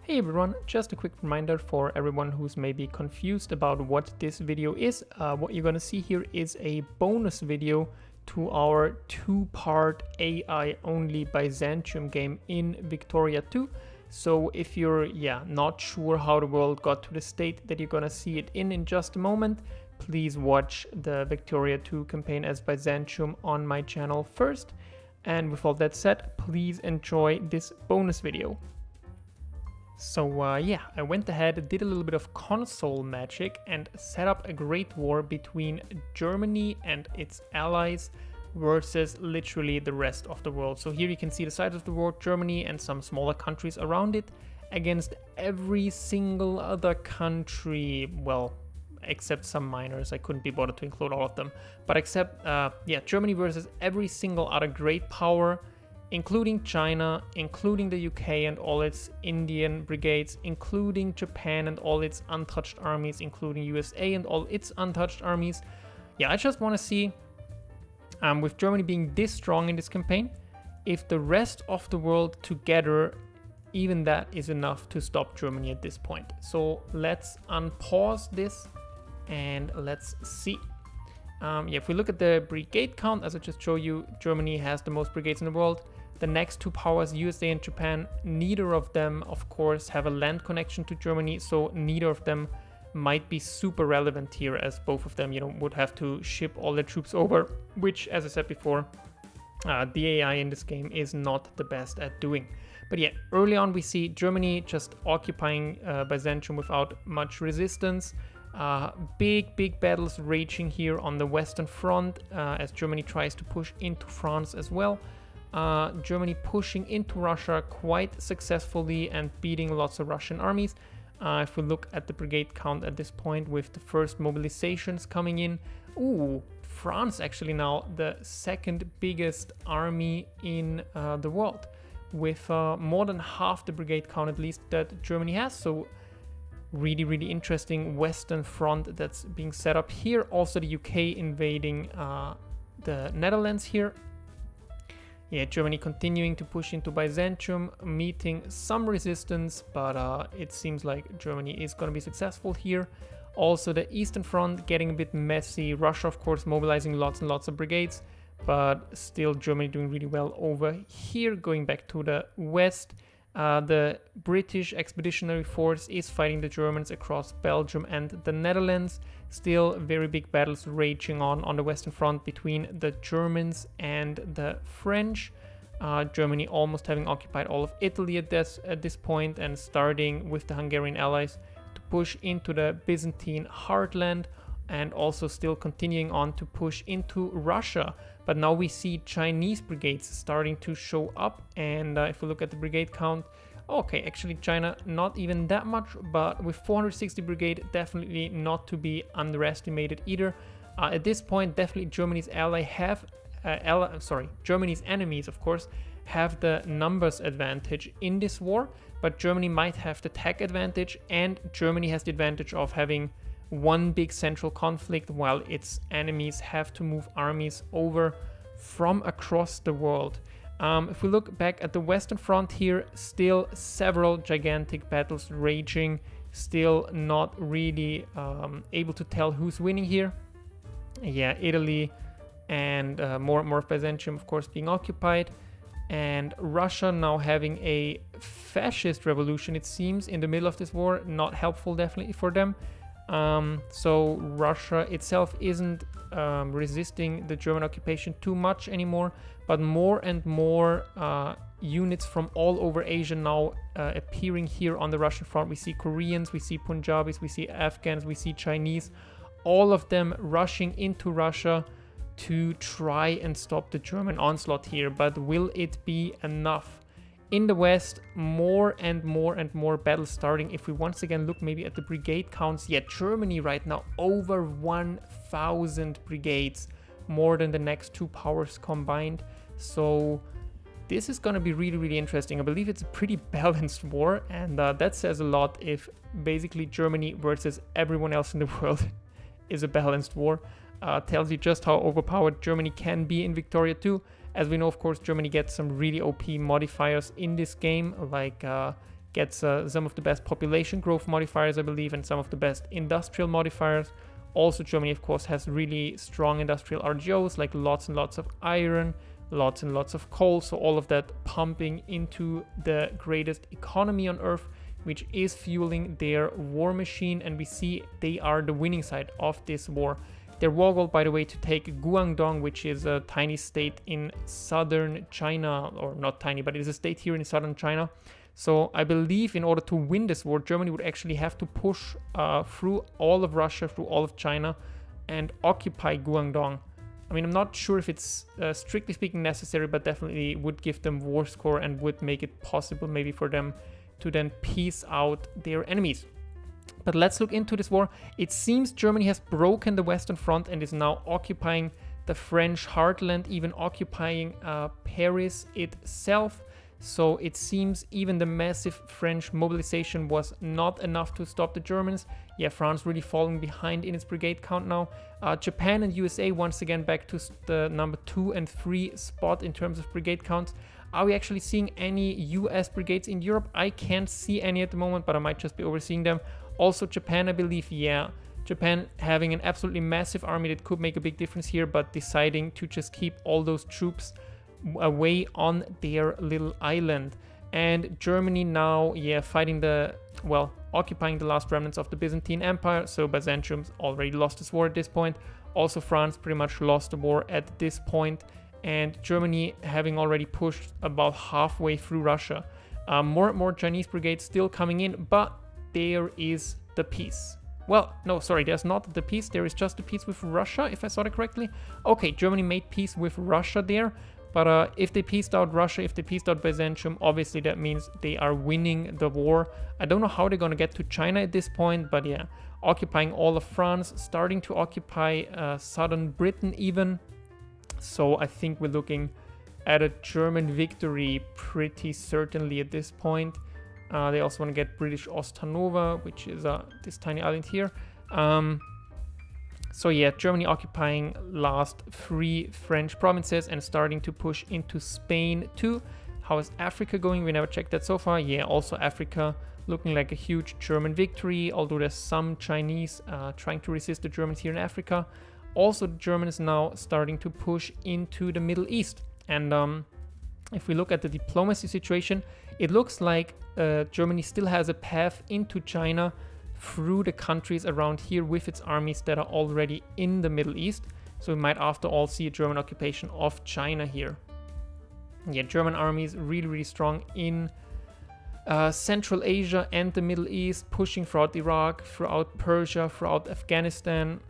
Hey everyone, just a quick reminder for everyone who's maybe confused about what this video is. What you're gonna see here is a bonus video to our two-part AI-only Byzantium game in Victoria 2. So if you're not sure how the world got to the state that you're gonna see it in just a moment, please watch the Victoria 2 campaign as Byzantium on my channel first. And with all that said, please enjoy this bonus video. So I went ahead, did a little bit of console magic and set up a great war between Germany and its allies versus literally the rest of the world. So here you can see the sides of the war, Germany and some smaller countries around it against every single other country, well, except some minors. I couldn't be bothered to include all of them, but except Germany versus every single other great power, including China, including the UK and all its Indian brigades, including Japan and all its untouched armies, including USA and all its untouched armies. Yeah, I just want to see, with Germany being this strong in this campaign, if the rest of the world together, even that is enough to stop Germany at this point. So let's unpause this and let's see. If we look at the brigade count, as I just showed you, Germany has the most brigades in the world. The next two powers, USA and Japan, neither of them, of course, have a land connection to Germany, so neither of them might be super relevant here, as both of them, would have to ship all their troops over, which, as I said before, the AI in this game is not the best at doing. But yeah, early on we see Germany just occupying Byzantium without much resistance. Big battles raging here on the Western Front as Germany tries to push into France as well. Germany pushing into Russia quite successfully and beating lots of Russian armies. If we look at the brigade count at this point with the first mobilizations coming in, France actually now the second biggest army in the world, with more than half the brigade count at least that Germany has. So really interesting Western Front that's being set up here. Also the UK invading the Netherlands here. Yeah, Germany continuing to push into Byzantium, meeting some resistance, but it seems like Germany is going to be successful here. Also the Eastern Front getting a bit messy. Russia, of course, mobilizing lots and lots of brigades, but still Germany doing really well over here. Going back to the west, the British Expeditionary Force is fighting the Germans across Belgium and the Netherlands. Still very big battles raging on the Western Front between the Germans and the French. Germany almost having occupied all of Italy at this point and starting with the Hungarian allies to push into the Byzantine heartland, and also still continuing on to push into Russia. But now we see Chinese brigades starting to show up, and if we look at the brigade count, okay, actually China not even that much, but with 460 brigade, definitely not to be underestimated either. At this point, definitely Germany's Germany's enemies, of course, have the numbers advantage in this war, but Germany might have the tech advantage, and Germany has the advantage of having one big central conflict while its enemies have to move armies over from across the world. If we look back at the Western Front here, still several gigantic battles raging, still not really able to tell who's winning here. Yeah, Italy and more of Byzantium, of course, being occupied, and Russia now having a fascist revolution, it seems, in the middle of this war. Not helpful definitely for them. So Russia itself isn't resisting the German occupation too much anymore, but more and more units from all over Asia now appearing here on the Russian front. We see Koreans, we see Punjabis, we see Afghans, we see Chinese, all of them rushing into Russia to try and stop the German onslaught here. But will it be enough? In the West, more and more battles starting. If we once again look maybe at the brigade counts, Germany right now over 1,000 brigades, more than the next two powers combined. So this is going to be really interesting. I believe it's a pretty balanced war, and that says a lot if basically Germany versus everyone else in the world is a balanced war. Tells you just how overpowered Germany can be in Victoria 2. As we know, of course, Germany gets some really OP modifiers in this game, like gets some of the best population growth modifiers, I believe, and some of the best industrial modifiers. Also, Germany, of course, has really strong industrial RGOs, like lots and lots of iron, lots and lots of coal. So all of that pumping into the greatest economy on Earth, which is fueling their war machine. And we see they are the winning side of this war. Their war goal, by the way, to take Guangdong, which is a tiny state in southern China, or not tiny, but it is a state here in southern China. So I believe in order to win this war, Germany would actually have to push through all of Russia, through all of China, and occupy Guangdong. I mean, I'm not sure if it's strictly speaking necessary, but definitely would give them war score and would make it possible maybe for them to then peace out their enemies. But let's look into this war. It seems Germany has broken the Western Front and is now occupying the French heartland, even occupying Paris itself. So it seems even the massive French mobilization was not enough to stop the Germans. Yeah, France really falling behind in its brigade count now. Japan and USA once again back to the number 2 and 3 spot in terms of brigade counts. Are we actually seeing any US brigades in Europe? I can't see any at the moment, but I might just be overseeing them. Also Japan, I believe, yeah. Japan having an absolutely massive army that could make a big difference here, but deciding to just keep all those troops away on their little island. And Germany now, yeah, fighting occupying the last remnants of the Byzantine Empire. So Byzantium's already lost this war at this point. Also France pretty much lost the war at this point. And Germany having already pushed about halfway through Russia. More and more Chinese brigades still coming in, but there is the peace. Well, no, sorry, there's not the peace. There is just the peace with Russia, if I saw it correctly. Okay, Germany made peace with Russia there. But if they pieced out Russia, if they pieced out Byzantium, obviously that means they are winning the war. I don't know how they're going to get to China at this point, but yeah, occupying all of France, starting to occupy southern Britain even. So I think we're looking at a German victory pretty certainly at this point. They also want to get British Osthanova, which is this tiny island here. So yeah, Germany occupying last 3 French provinces and starting to push into Spain too. How is Africa going? We never checked that so far. Yeah, also Africa looking like a huge German victory, although there's some Chinese trying to resist the Germans here in Africa. Also, the Germans now starting to push into the Middle East. And if we look at the diplomacy situation, it looks like Germany still has a path into China through the countries around here with its armies that are already in the Middle East. So we might after all see a German occupation of China here. Yeah, German armies really, really strong in Central Asia and the Middle East, pushing throughout Iraq, throughout Persia, throughout Afghanistan.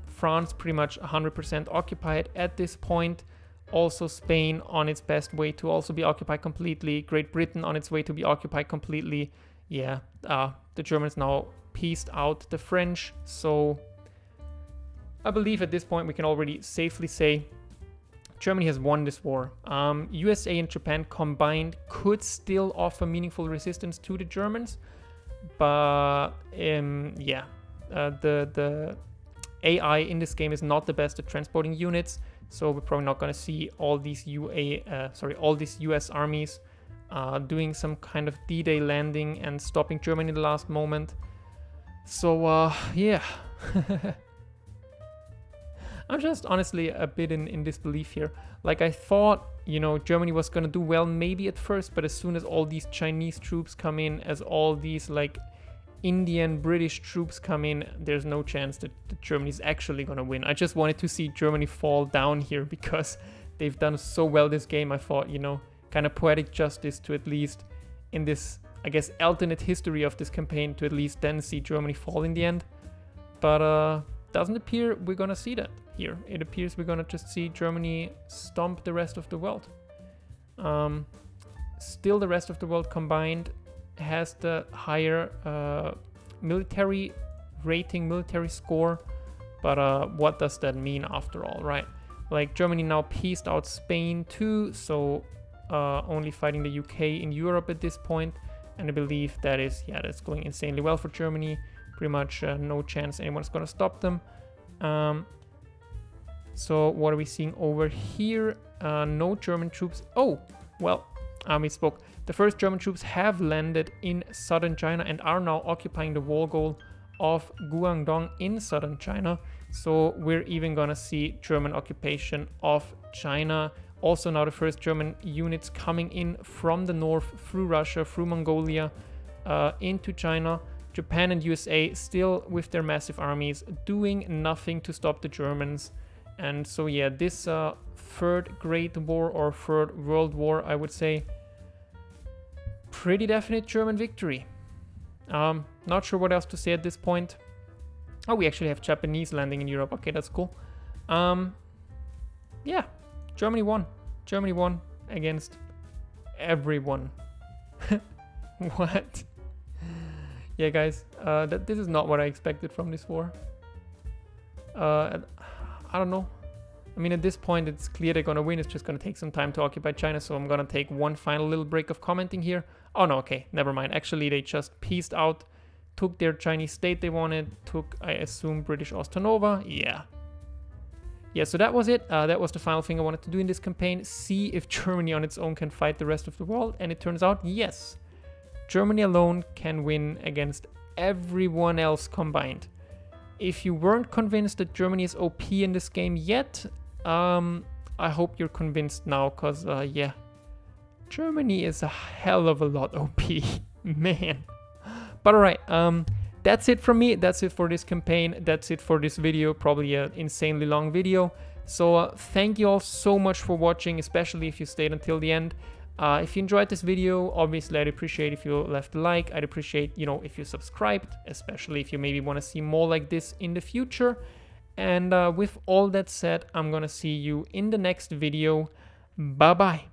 France pretty much 100% occupied at this point. Also Spain on its best way to also be occupied completely. Great Britain on its way to be occupied completely. Yeah, the Germans now pieced out the French. So I believe at this point we can already safely say Germany has won this war. USA and Japan combined could still offer meaningful resistance to the Germans. But yeah, the AI in this game is not the best at transporting units. So we're probably not going to see all these US armies doing some kind of D-Day landing and stopping Germany in the last moment. So yeah, I'm just honestly a bit in disbelief here. Like I thought, Germany was going to do well maybe at first, but as soon as all these Chinese troops come in, as all these like Indian, British troops come in, there's no chance that Germany's actually going to win. I just wanted to see Germany fall down here because they've done so well this game. I thought, kind of poetic justice to at least in this, I guess, alternate history of this campaign to at least then see Germany fall in the end. But doesn't appear we're going to see that here. It appears we're going to just see Germany stomp the rest of the world. Still the rest of the world combined has the higher military rating, military score, but what does that mean after all, right? Like Germany now pieced out Spain too, so only fighting the UK in Europe at this point, and I believe that's going insanely well for Germany. Pretty much no chance anyone's gonna stop them. So what are we seeing over here? No German troops. Oh, well, army spoke. The first German troops have landed in southern China and are now occupying the wall goal of Guangdong in southern China. So we're even gonna see German occupation of China. Also now the first German units coming in from the north through Russia, through Mongolia, into China. Japan and USA still with their massive armies doing nothing to stop the Germans. And so yeah, this third Great War or third World War, I would say, pretty definite German victory. Not sure what else to say at this point. Oh, we actually have Japanese landing in Europe. Okay, that's cool. Yeah, Germany won. Germany won against everyone. What? Yeah, guys, this is not what I expected from this war. I don't know. I mean, at this point, it's clear they're gonna win. It's just gonna take some time to occupy China, so I'm gonna take one final little break of commenting here. Oh no, okay, never mind. Actually, they just peaced out, took their Chinese state they wanted, took, I assume, British Osternova. Yeah, so that was it. That was the final thing I wanted to do in this campaign. See if Germany on its own can fight the rest of the world. And it turns out, yes, Germany alone can win against everyone else combined. If you weren't convinced that Germany is OP in this game yet, I hope you're convinced now, because, yeah, Germany is a hell of a lot OP, man. But alright, that's it from me. That's it for this campaign. That's it for this video. Probably an insanely long video. So thank you all so much for watching, especially if you stayed until the end. If you enjoyed this video, obviously I'd appreciate if you left a like. I'd appreciate, you know, if you subscribed, especially if you maybe want to see more like this in the future. And with all that said, I'm gonna see you in the next video. Bye bye.